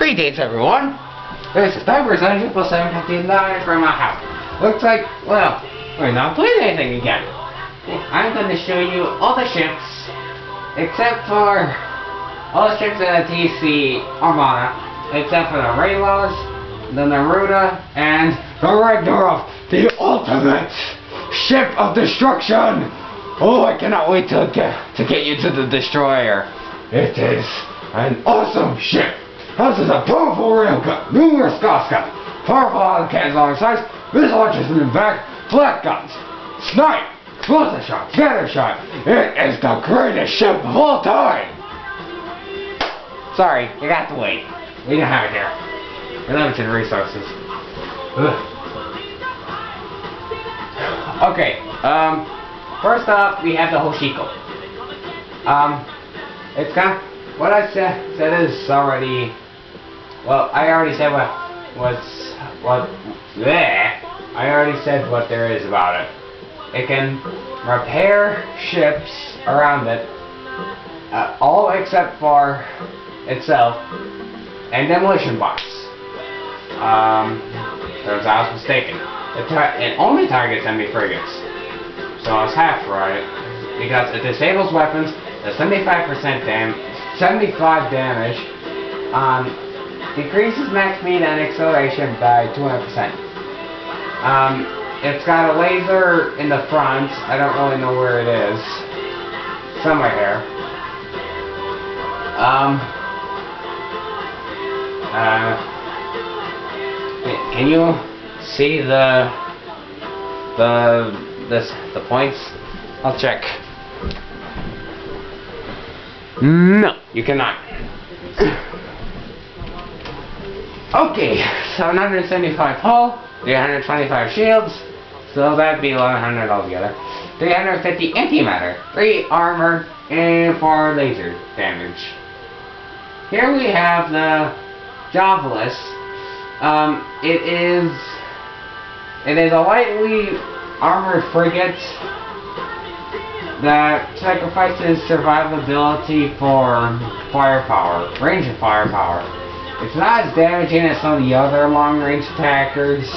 Greetings everyone! This is Diver's 759 from my house. Looks like, well, we're not playing anything again. I'm going to show you all the ships, except for all the ships in the TC Armada, except for the Raylos, the Neruda, and the RAGNAROV, the ultimate ship of destruction! Oh, I cannot wait to get you to the destroyer. It is an awesome ship. This is a powerful railgun, numerous gas guns, powerful auto cannons alongside, missile launchers in the back, flat guns, snipe, explosive shot, scatter shot. It is the greatest ship of all time. Sorry, you got to wait. We don't have it here. We're limited resources. Ugh. Okay, first up we have the Hoshiko. It's got, what I said is already, well, I already said I already said what there is about it. It can repair ships around it, all except for itself, and demolition bots. Turns out I was mistaken. It only targets enemy frigates, so I was half right, because it disables weapons at 75% damage, decreases max speed and acceleration by 200%. It's got a laser in the front. I don't really know where it is. Somewhere here. Can you see the points? I'll check. No, you cannot. Okay, 775 hull, 325 shields, so that'd be 1100 altogether. 350 antimatter, 3 armor, and 4 laser damage. Here we have the Javelin. It is a lightly armored frigate that sacrifices survivability for firepower, range of firepower. It's not as damaging as some of the other long-range attackers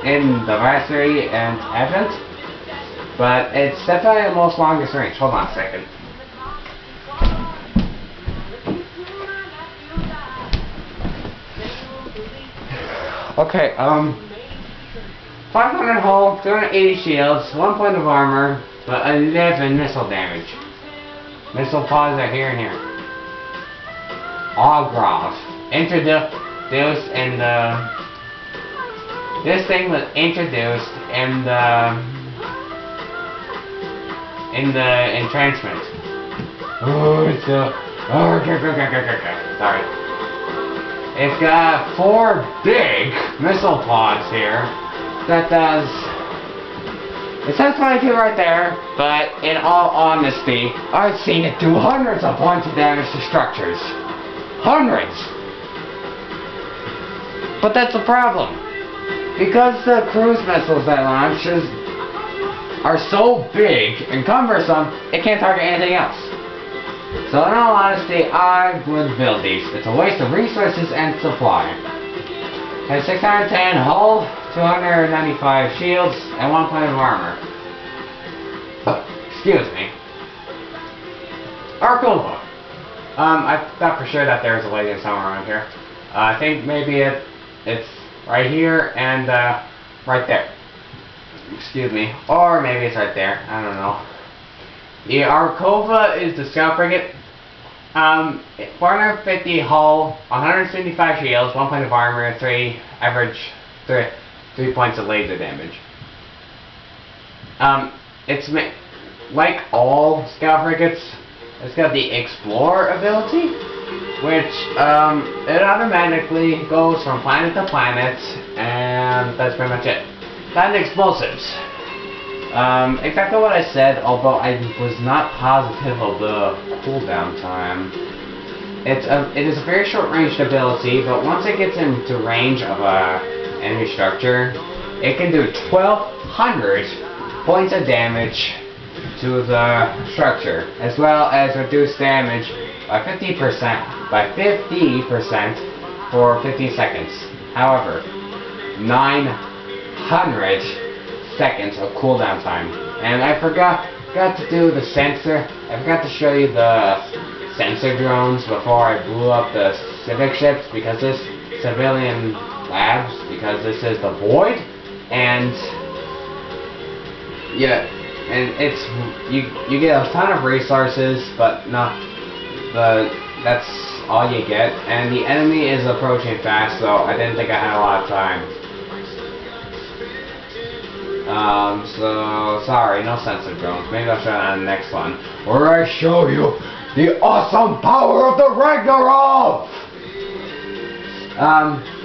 in the Mastery and Advent, but it's definitely the most longest range. Hold on a second. Okay, 500 hull, 280 shields, 1 point of armor, but 11 missile damage. Missile pods are here and here. All ground. Introduced in the... This thing was introduced in the entrenchment. Oh, it's a... Oh, sorry. It's got 4 big missile pods here. That does... It says 22 right there, but in all honesty, I've seen it do hundreds of points of damage to structures. Hundreds! But that's the problem. Because the cruise missiles that launches are so big and cumbersome, it can't target anything else. So in all honesty, I would build these. It's a waste of resources and supply. Has 610 hull, 295 shields, and 1 point of armor. Excuse me. Arkova. I thought for sure that there was a lady somewhere around here. I think maybe it's right here and right there. Excuse me. Or maybe it's right there. I don't know. The Arkova is the scout frigate. 450 hull, 175 shields, 1 point of armor, 3 points of laser damage. It's like all scout frigates. It's got the Explorer ability, which it automatically goes from planet to planet, and that's pretty much it. And explosives. Exactly what I said, although I was not positive of the cooldown time. It is a very short-ranged ability, but once it gets into range of a enemy structure, it can do 1,200 points of damage to the structure, as well as reduce damage by 50% for 15 seconds. However, 900 seconds of cooldown time. And I forgot to do the sensor. I forgot to show you the sensor drones before I blew up the civic ships, because this civilian labs, because this is the void, and yeah, and it's you get a ton of resources, but that's all you get, and the enemy is approaching fast, so I didn't think I had a lot of time. So sorry, no sensor drones. Maybe I'll show it on the next one, where I show you the awesome power of the RAGNAROV!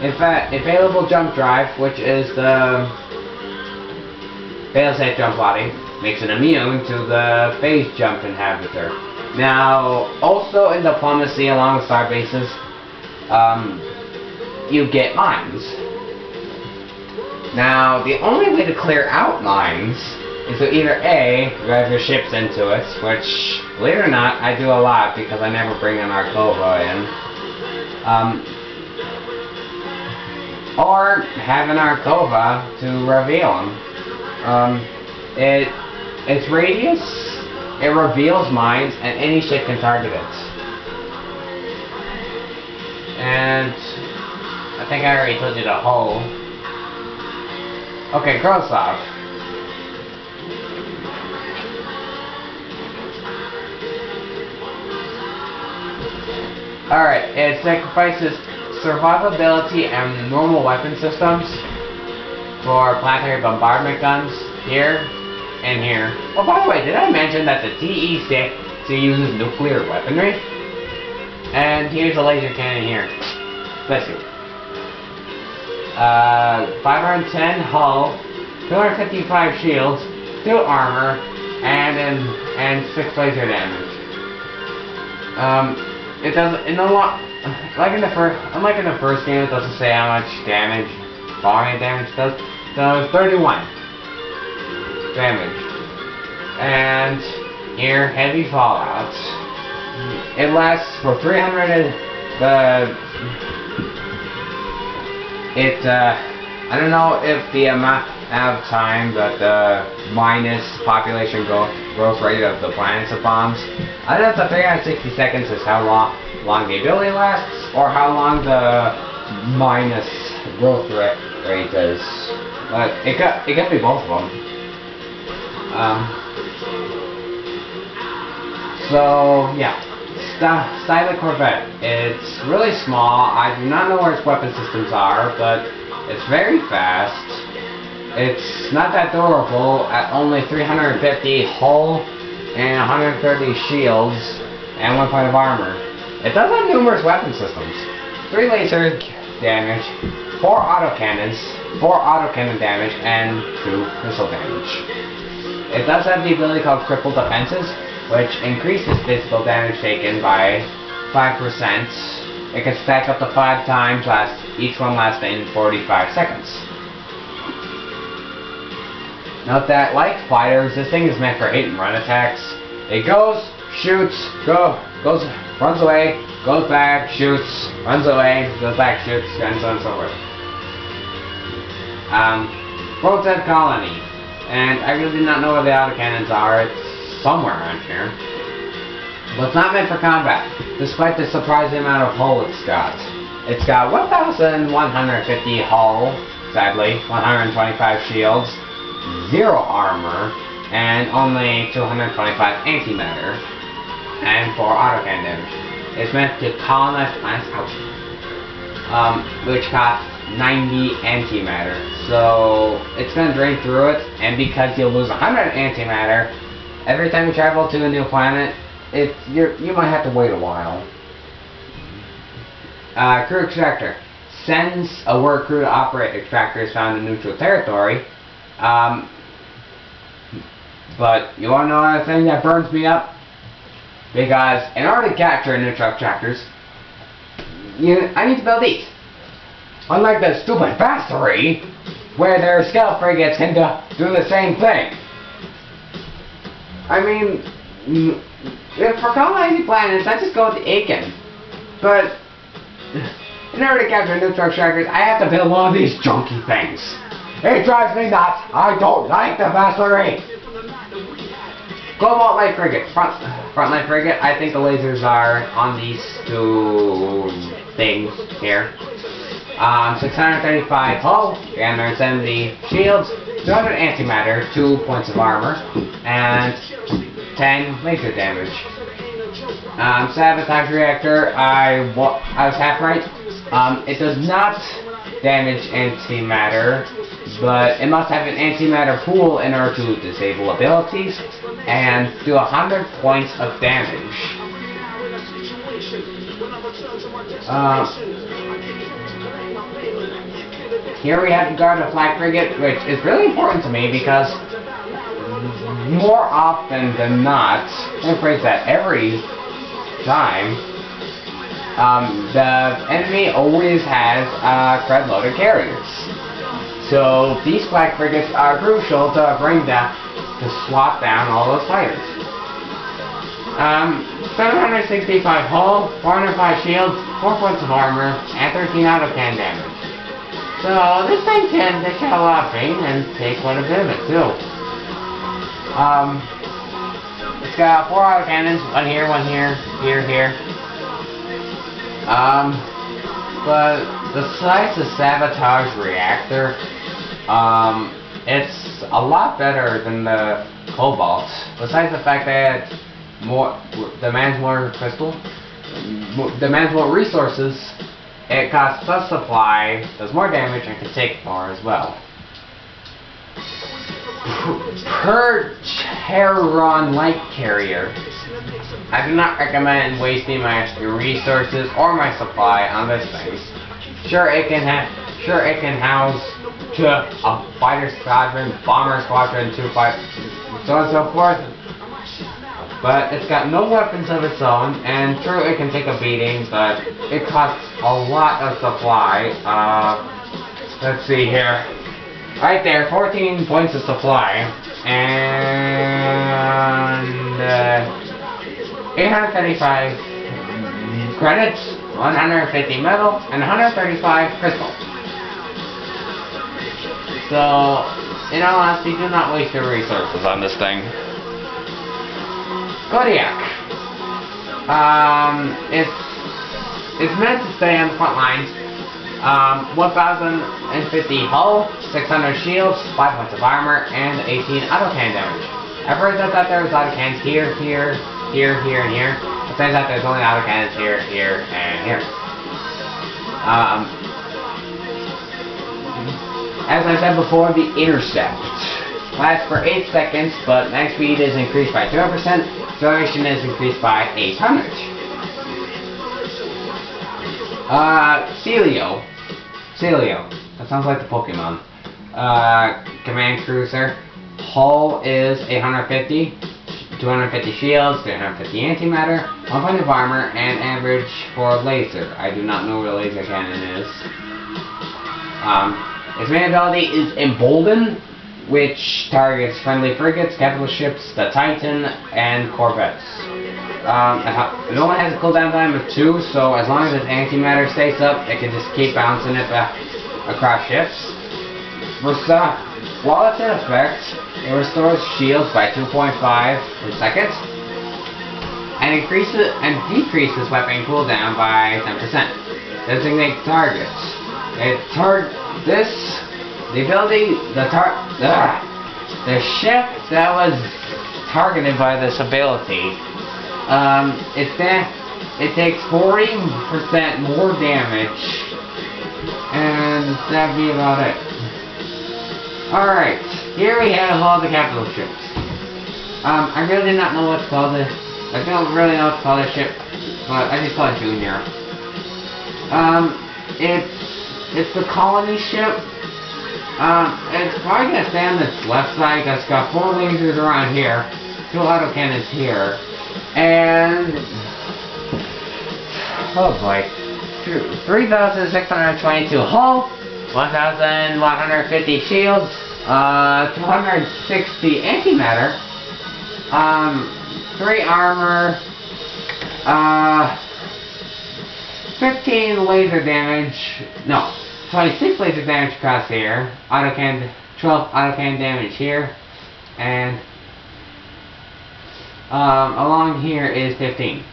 In fact, available jump drive, which is the failsafe jump body, makes it immune to the phase jump inhibitor. Now, also in diplomacy along with star bases, you get mines. Now, the only way to clear out mines is to either A, drive your ships into it, which, believe it or not, I do a lot because I never bring an Arcova in, or have an Arcova to reveal them. Its radius, it reveals mines, and any ship can target it. And I think I already told you the hull. Okay, cross off. Alright, it sacrifices survivability and normal weapon systems for planetary bombardment guns here and here. Oh, by the way, did I mention that the TEC uses nuclear weaponry? And here's a laser cannon here. Bless you. 510 hull, 255 shields, 2 armor, and 6 laser damage. It doesn't, unlike in the first game, it doesn't say how much damage, volume damage does. So 31 damage. And here, heavy fallout. It lasts for 300. I don't know if the amount of time that the minus population growth rate of the planets it bombs. I don't know if the 360 seconds is how long the ability lasts, or how long the minus growth rate is. But it could be both of them. So yeah. Style Corvette. It's really small. I do not know where its weapon systems are, but it's very fast. It's not that durable at only 350 hull and 130 shields and 1 point of armor. It does have numerous weapon systems. 3 laser damage, 4 autocannons, 4 autocannon damage, and 2 missile damage. It does have the ability called Crippled Defenses, which increases physical damage taken by 5%. It can stack up to 5 times, each one lasting 45 seconds. Note that, like fighters, this thing is meant for hit and run attacks. It goes, shoots, runs away, goes back, shoots, runs away, goes back, shoots, and so on and so forth. Protect Colony. And I really do not know where the autocannons are. It's somewhere around here. But it's not meant for combat, despite the surprising amount of hull it's got. It's got 1,150 hull, sadly, 125 shields, 0 armor, and only 225 antimatter, and 4 autocannon damage. It's meant to colonize planets, which costs 90 antimatter. So it's going to drain through it, and because you'll lose 100 antimatter every time you travel to a new planet, you might have to wait a while. Crew extractor sends a work crew to operate extractors found in neutral territory. But you want to know another thing that burns me up? Because in order to capture neutral extractors, I need to build these. Unlike the stupid Battleship, where their scout frigates can do the same thing. I mean, for colonizing planets, I just go with the Aiken. But In order to capture neutral strikers, I have to build one of these junky things. It drives me nuts. I don't like the Vassery. Global Light Frigate. Frontline Frigate. I think the lasers are on these two things here. 635 hull, 370 shields, 200 antimatter, 2 points of armor, and 10 laser damage. Sabotage reactor, I was half right. It does not damage antimatter, but it must have an antimatter pool in order to disable abilities and do 100 points of damage. Here we have to guard the flag frigate, which is really important to me because more often than not, let me phrase that, every time, the enemy always has cred-loaded carriers. So these flag frigates are crucial to bring down, to swat down all those fighters. 765 hull, 405 shields, 4 points of armor, and 13 autocannon damage. So this thing can take a lot of pain and take quite a bit of it too. It's got 4 autocannons, one here, here. But besides the sabotage reactor, it's a lot better than the Cobalt. Besides the fact that demands more crystal, demands more resources, it costs less supply, does more damage, and can take more as well. Heron Light Carrier. I do not recommend wasting my resources or my supply on this thing. Sure, it can house a fighter squadron, bomber squadron, 2 fighters, so on and so forth. But it's got no weapons of its own, and true, it can take a beating, but it costs a lot of supply. Let's see here. Right there, 14 points of supply, and 835 credits, 150 metal, and 135 crystal. So, in all honesty, do not waste your resources on this thing. Kodiak. It's meant to stay on the front lines. 1,050 hull, 600 shields, 5 points of armor, and 18 autocannon damage. At first I thought there was autocannons here, and here. But turns out there's only autocannons here, and here. As I said before, the intercept lasts for 8 seconds, but max speed is increased by 2%, duration is increased by 800. Celio. That sounds like the Pokemon. Command Cruiser. Hull is 850, 250 shields, 350 antimatter, 1 point of armor, and average for laser. I do not know what a laser cannon is. Its main ability is Embolden, which targets friendly frigates, capital ships, the Titan, and corvettes. It only has a cooldown time of 2, so as long as its antimatter stays up, it can just keep bouncing it back across ships. While it's in effect, it restores shields by 2.5 per second, and decreases weapon cooldown by 10%. Designate targets. The ship that was targeted by this ability, it takes 40% more damage, and that'd be about it. Alright, here we have all the capital ships. I really don't know what to call this. I don't really know what to call this ship, but I just call it Junior. It's the colony ship. It's probably gonna stay on this left side because it's got 4 lasers around here, 2 autocannons here, and oh boy, 3,622 hull, 1,150 shields, 260 antimatter, 3 armor, 15 laser damage, no, 26 laser damage across here, 12 autocannon damage here, and along here is 15.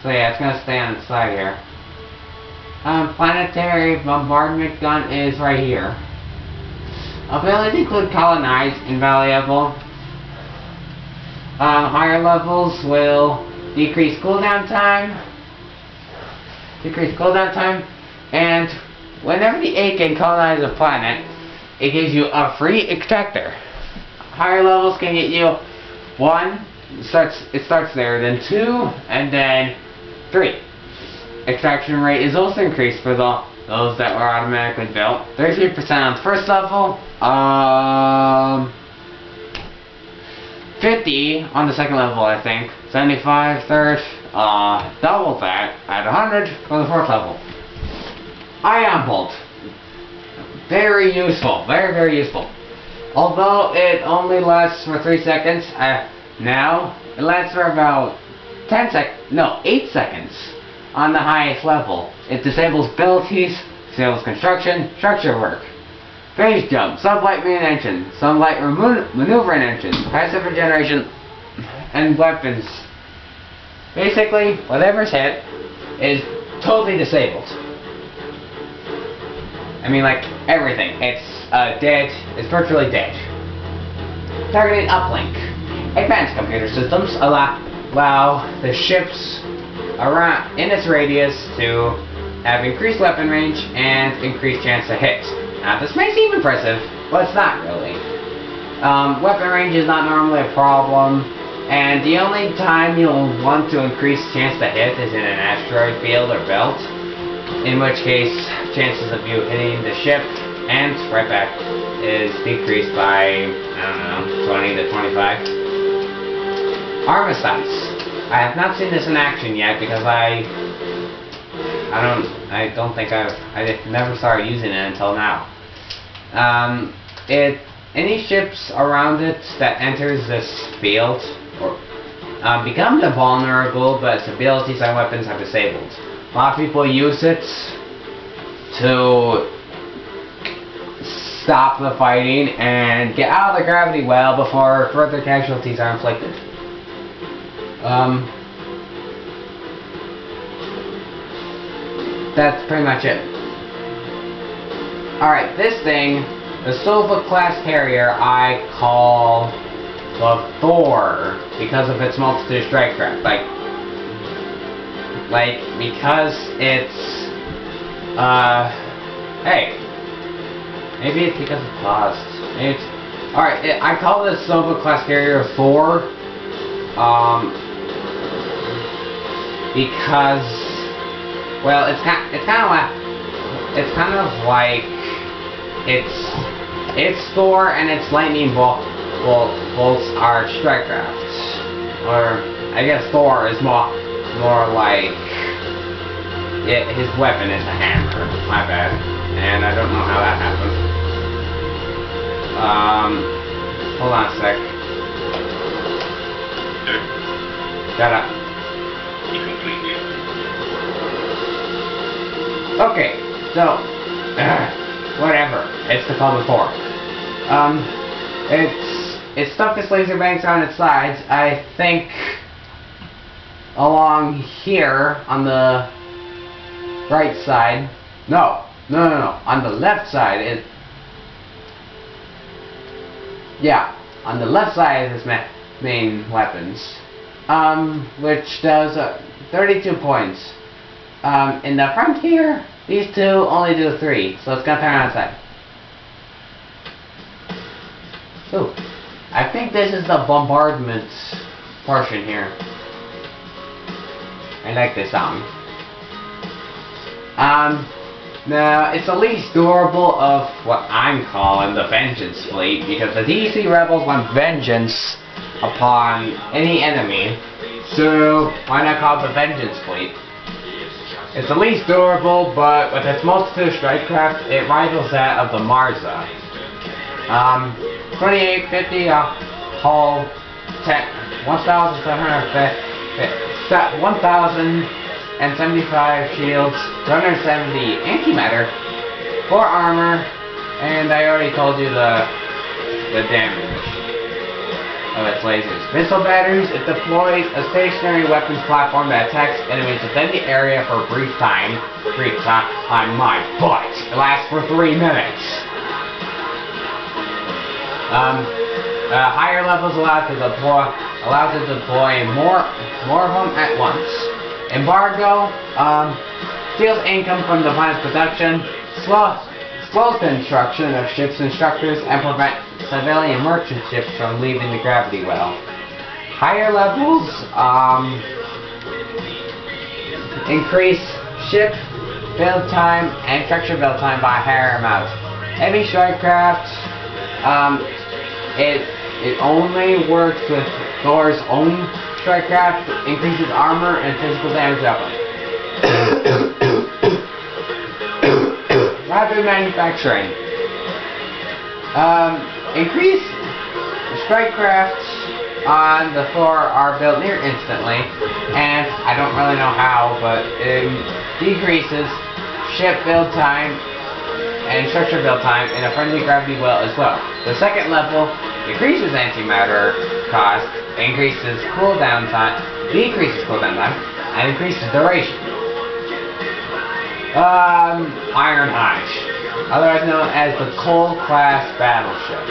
So yeah, it's gonna stay on the side here. Planetary bombardment gun is right here. Abilities include colonize, invaluable. Higher levels will decrease cooldown time. And whenever the A can colonize a planet, it gives you a free extractor. Higher levels can get you 1. It starts there, then 2, and then 3. Extraction rate is also increased for those that were automatically built. 33% on the first level. 50 on the second level, I think. 75 third. Double that at 100 for the fourth level. Ion bolt. Very useful. Very, very useful. Although it only lasts for 3 seconds, now it lasts for about 8 seconds on the highest level. It disables abilities, disables construction, structure work, phase jump, sublight main engine, sunlight maneuvering engine, passive regeneration, and weapons. Basically, whatever's hit is totally disabled. I mean, like, everything. It's dead. It's virtually dead. Targeting uplink. Advanced computer systems allow the ships around in its radius to have increased weapon range and increased chance to hit. Now, this may seem impressive, but it's not really. Weapon range is not normally a problem, and the only time you'll want to increase chance to hit is in an asteroid field or belt, in which case chances of you hitting the ship and right back is decreased by, I don't know, 20 to 25. Armistice. I have not seen this in action yet because I never started using it until now. Any ships around it that enters this field becomes invulnerable, but its abilities and weapons are disabled. A lot of people use it to stop the fighting and get out of the gravity well before further casualties are inflicted. That's pretty much it. Alright, this thing, the Sova class carrier, I call the Thor because of its multitude strike craft. Like, because it's, hey, maybe it's because of cost. Alright, I call this Sova class carrier Thor, because, well, it's kind of like it's Thor and its lightning bolts are strike crafts, or I guess Thor is more like his weapon is a hammer. My bad, and I don't know how that happened. Hold on a sec. Shut up. Okay, so, whatever. It's the call Thor. It's stuck its laser banks on its sides. I think along here on the right side. No. On the left side on the left side is his main weapons, which does 32 points. In the front here, these two only do 3, so it's gonna turn on its side. Ooh, I think this is the bombardment portion here. I like this song. Now, it's the least durable of what I'm calling the Vengeance Fleet, because the DC Rebels want vengeance upon any enemy, so why not call it the Vengeance Fleet? It's the least durable, but with its multitude strike craft, it rivals that of the Marza. 2850 hull, 1,750, 1,000 75 shields, 270 antimatter, 4 armor, and I already told you the damage of its lasers. Missile batteries, it deploys a stationary weapons platform that attacks enemies within the area for a brief time. On my butt. It lasts for 3 minutes. Higher levels allows it to deploy more of them at once. Embargo steals income from the planet's production, slows construction of ships and structures, and prevent civilian merchant ships from leaving the gravity well. Higher levels increase ship build time and structure build time by a higher amount. Heavy strike craft, it only works with Thor's own strike craft, increases armor and physical damage weapon. Rapid manufacturing. Increased strike crafts on the Thor are built near instantly, and I don't really know how, but it decreases ship build time and structure build time in a friendly gravity well as well. The second level decreases antimatter cost, increases cooldown time, decreases cooldown time, and increases duration. Ironhide, otherwise known as the Coal class battleship.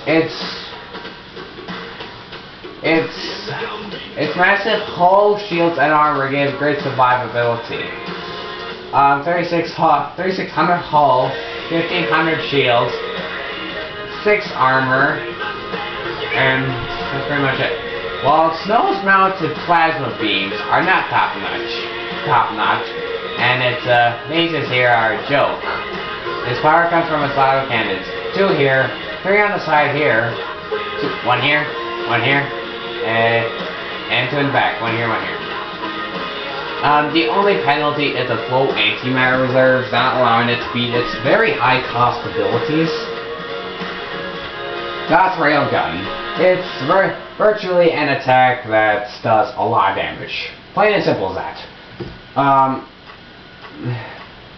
Its massive hull, shields, and armor give great survivability. 3,600 hull, 1,500 shields, 6 armor, and that's pretty much it. While Snow's mounted plasma beams are not top notch, and its lasers here are a joke. Its power comes from its auto cannons. 2 here, 3 on the side here, 1 here, and 2 in the back, 1 here, 1 here. The only penalty is the low antimatter reserves, not allowing it to beat its very high cost abilities. That's Railgun. It's virtually an attack that does a lot of damage. Plain and simple as that.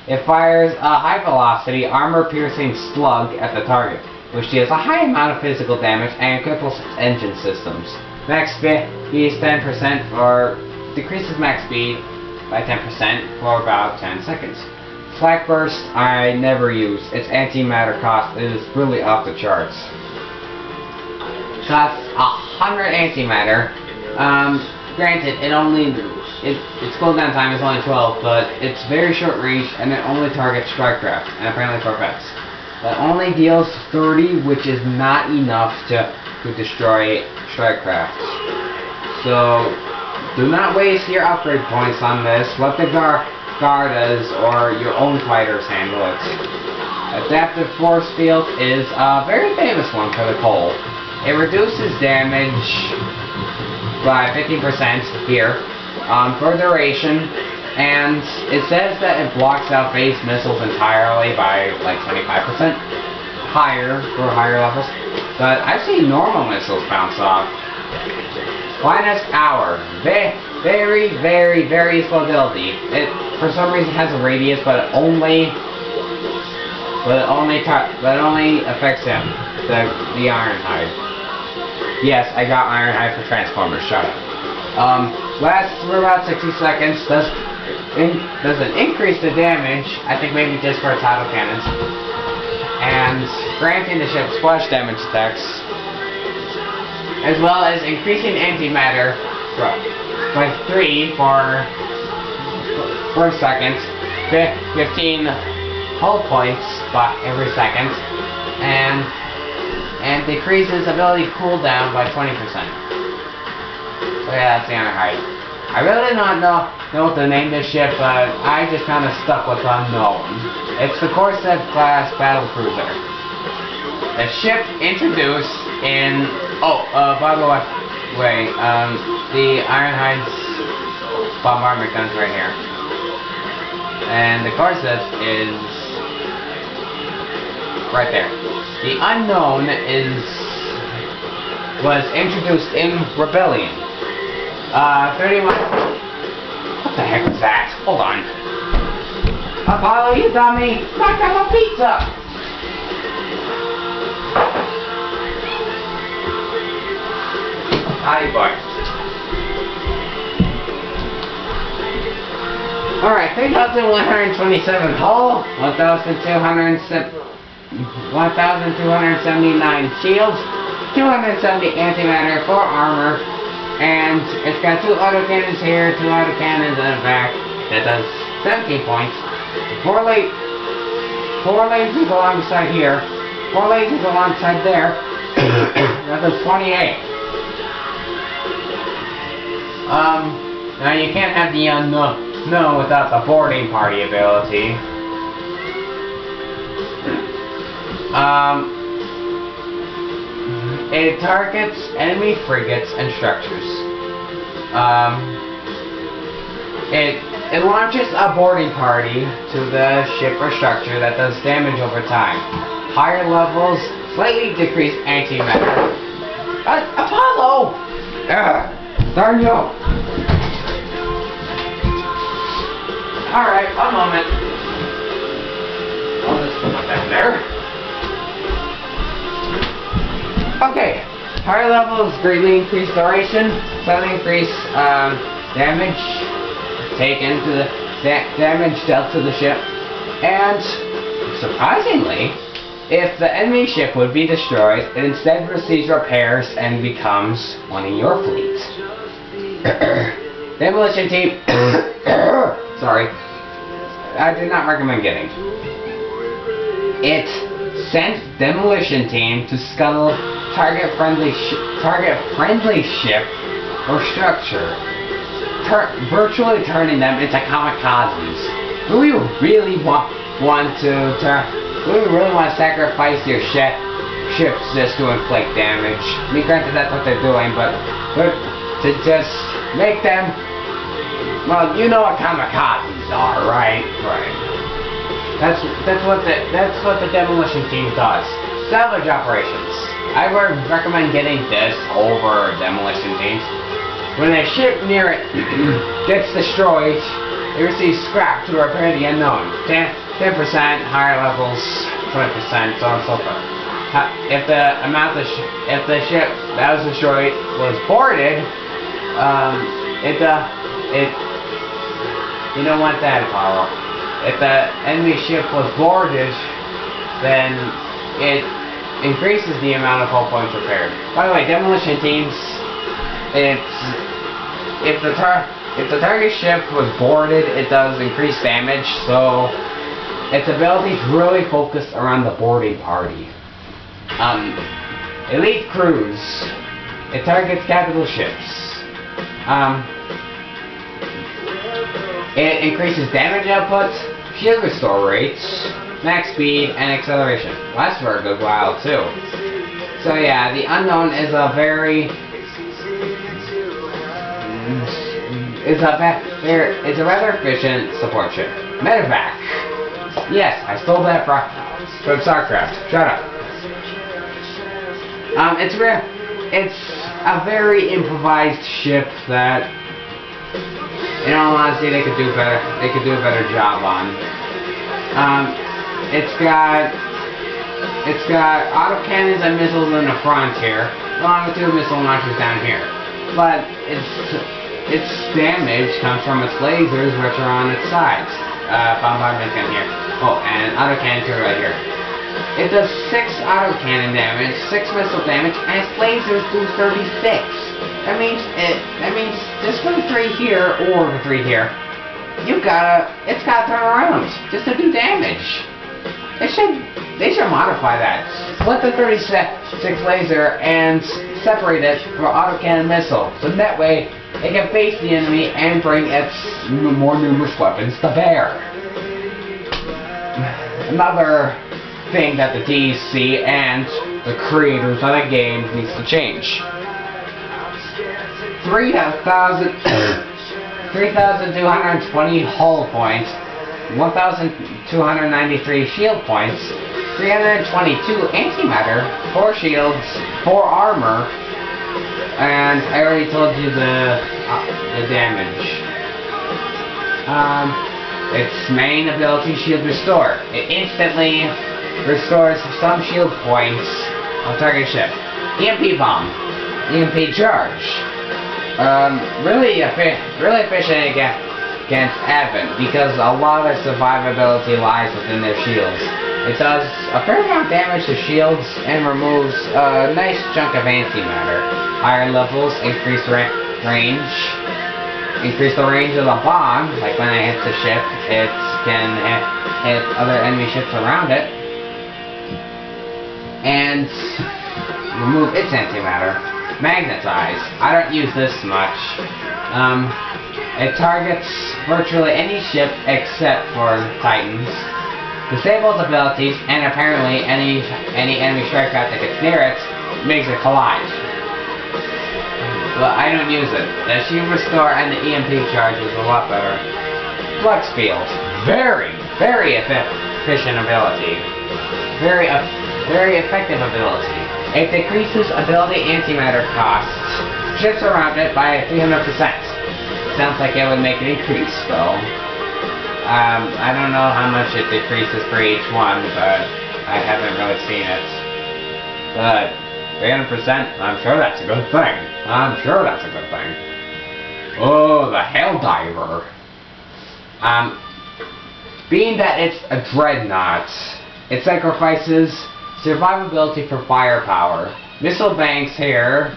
It fires a high velocity, armor piercing slug at the target, which deals a high amount of physical damage and cripples its engine systems. Max speed is 10% or decreases max speed by 10% for about 10 seconds. Flak Burst I never use. Its antimatter cost is really off the charts. Costs 100 antimatter. Granted, its cooldown time is only 12, but it's very short range and it only targets strike craft and apparently corvettes. It only deals 30, which is not enough to destroy strike craft. So do not waste your upgrade points on this. Let the Gardas or your own fighters handle it. Adaptive Force Field is a very famous one for the coal. It reduces damage by 15% here for duration, and it says that it blocks out phase missiles entirely by like 25% higher for higher levels. But I've seen normal missiles bounce off. Finest Hour, very slow ability. It for some reason has a radius, but it only affects him. The Ironhide. Yes, I got Ironhide for Transformers. Shut up. Lasts for about 60 seconds. Doesn't increase the damage. I think maybe just for its auto cannons. And granting the ship splash damage attacks, as well as increasing antimatter by 3 for 4 seconds, 15 hull points by every second, and decreases ability cooldown by 20%. So yeah, that's the Ironhide. I really do not know what to name this ship, but I just kind of stuck with unknown. It's the Corset class battle cruiser. A ship introduced in by the way, the Ironhide's bombardment guns right here, and the Corset is right there. The Unknown was introduced in Rebellion. 31. What the heck was that? Hold on. Apollo, you dummy! Knock down my pizza! Hi, boy. Alright, 3,127 hull, 1,279 shields, 270 antimatter, 4 armor, and it's got 2 autocannons here, 2 autocannons in the back. That does 17 points. 4 lasers alongside here, 4 lasers alongside there. That does 28. Now you can't have the unknown without the boarding party ability. It targets enemy frigates and structures. It launches a boarding party to the ship or structure that does damage over time. Higher levels slightly decrease antimatter. Apollo! Darn you! Alright, one moment. I'll just put that there. Okay. Higher levels greatly increase duration, slightly increase damage taken to the damage dealt to the ship, and surprisingly, if the enemy ship would be destroyed, it instead receives repairs and becomes one of your fleet. Demolition team. Sorry. I did not recommend getting. It sent demolition team to scuttle target friendly ship or structure, virtually turning them into kamikazes. Do we really want to sacrifice your ships just to inflict damage? I mean, granted, that's what they're doing, but to just make them, well, you know what kamikazes are, right? Right. That's what the demolition team does. Salvage operations. I would recommend getting this over demolition teams. When a ship near it gets destroyed, it receives scrap to repair the unknown. 10% higher levels, 20%, so on and so forth. If the ship that was destroyed was boarded, you don't want that, Apollo. If the enemy ship was boarded, then it increases the amount of hull points repaired. By the way, demolition teams, if the target ship was boarded, it does increase damage, so its abilities really focus around the boarding party. Elite Cruise. It targets capital ships. It increases damage output, shield restore rates, max speed, and acceleration. Lasts for a good while too. So yeah, the unknown is a rather efficient support ship. Medevac. Yes, I stole that from StarCraft. Shut up. It's a very improvised ship that, in all honesty, they could do a better job on. It's got autocannons and missiles in the front here, along with 2 missile launchers down here. But its damage comes from its lasers, which are on its sides. Bombardment gun here. Oh, and autocannon turret right here. It does 6 autocannon damage, 6 missile damage, and its lasers do 36. That means just for the 3 here or the 3 here, it's gotta turn around just to do damage. They should modify that. Split the 36 laser and separate it for autocannon missile, so that way it can face the enemy and bring its more numerous weapons to bear. Another thing that the DEC and the creators of the game needs to change. 3,220 hull points, 1,293 shield points, 322 antimatter, 4 shields, 4 armor, And I already told you the damage. Its main ability, Shield Restore. It instantly restores some shield points on target ship. EMP Bomb. EMP Charge. Really efficient against Advent, because a lot of survivability lies within their shields. It does a fair amount of damage to shields and removes a nice chunk of antimatter. Higher levels increase range. Increase the range of the bomb, like when it hits the ship, it can hit other enemy ships around it. And remove its antimatter. Magnetize. I don't use this much. It targets virtually any ship except for Titans. Disables abilities, and apparently any enemy strike craft that gets near it makes it collide. But I don't use it. The Shield Restore and the EMP Charge is a lot better. Flux Field. Very efficient ability. Very effective ability. It decreases ability antimatter costs. Ships around it by 300%. Sounds like it would make an increase, though. I don't know how much it decreases for each one, but I haven't really seen it. But 300%, I'm sure that's a good thing. I'm sure that's a good thing. Oh, the Helldiver. Being that it's a Dreadnought, it sacrifices survivability for firepower. Missile banks here,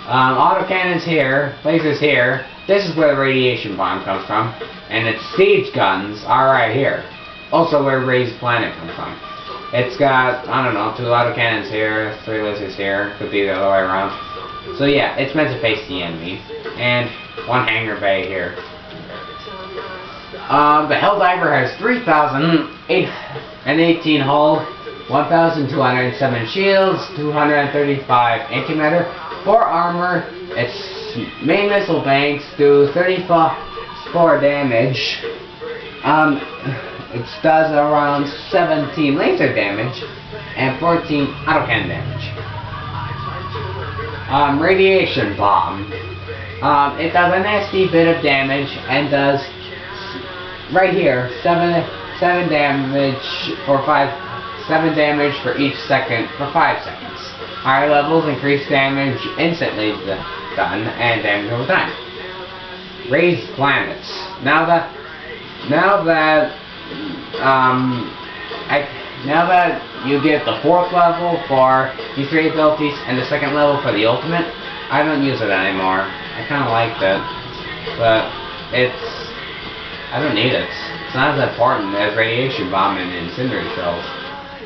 autocannons here, lasers here. This is where the radiation bomb comes from. And its siege guns are right here. Also where Ray's planet comes from. It's got, I don't know, 2 autocannons here, 3 lasers here. Could be the other way around. So yeah, it's meant to face the enemy. And 1 hangar bay here. The Helldiver has 3,818 hull, 1,207 shields, 235 antimatter, 4 armor. Its main missile banks do 34 damage. It does around 17 laser damage and 14 autocannon damage. Radiation bomb. It does a nasty bit of damage and does right here 7 damage for 7 damage for each second for 5 seconds. Higher levels increase damage instantly done and damage over time. Raised planets. Now that you get the 4th level for these 3 abilities and the 2nd level for the ultimate, I don't use it anymore. I kind of liked it, but I don't need it. It's not as important as radiation bomb and incendiary shells.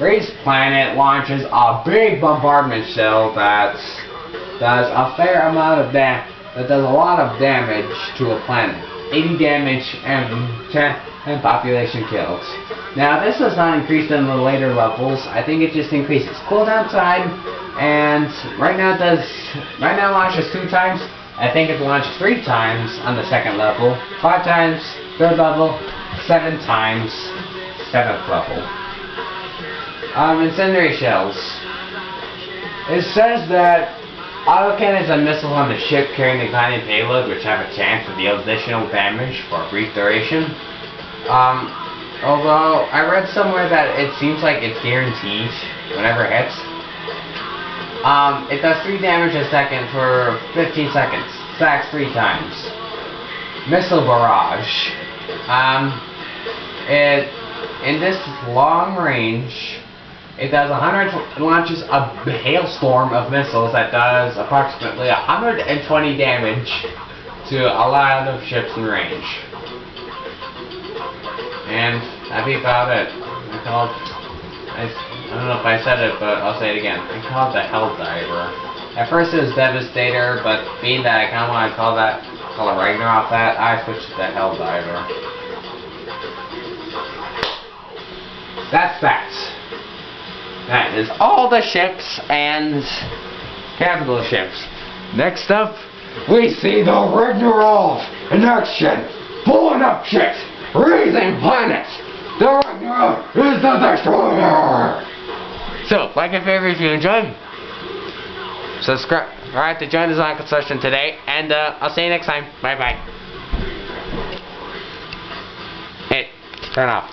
Raised planet launches a big bombardment shell that does a fair amount of that does a lot of damage to a planet. 80 damage and 10 population kills. Now this does not increase in the later levels. I think it just increases cooldown time, and right now it launches 2 times. I think it launches 3 times on the 2nd level, 5 times 3rd level, 7 times 7th level. Incendiary shells. It says that autocannons and missiles on the ship carrying the guided payload, which have a chance to deal additional damage for a brief duration. Although I read somewhere that it seems like it's guaranteed whenever it hits. It does 3 damage a second for 15 seconds. Stacks 3 times. Missile barrage. In this long range, it does launches a hailstorm of missiles that does approximately 120 damage to a lot of ships in range. And that'd be about it. I don't know if I said it, but I'll say it again. I call it the Helldiver. At first it was Devastator, but being that I kind of want to call it RAGNAROV that, I switched to the Helldiver. That's that. That is all the ships and capital ships. Next up, we see the RAGNAROV in action, blowing up ships, raising planets. The RAGNAROV is the destroyer. So, like and favorite if you enjoyed. Subscribe to join the design construction today, and I'll see you next time. Bye bye. Hey, turn off.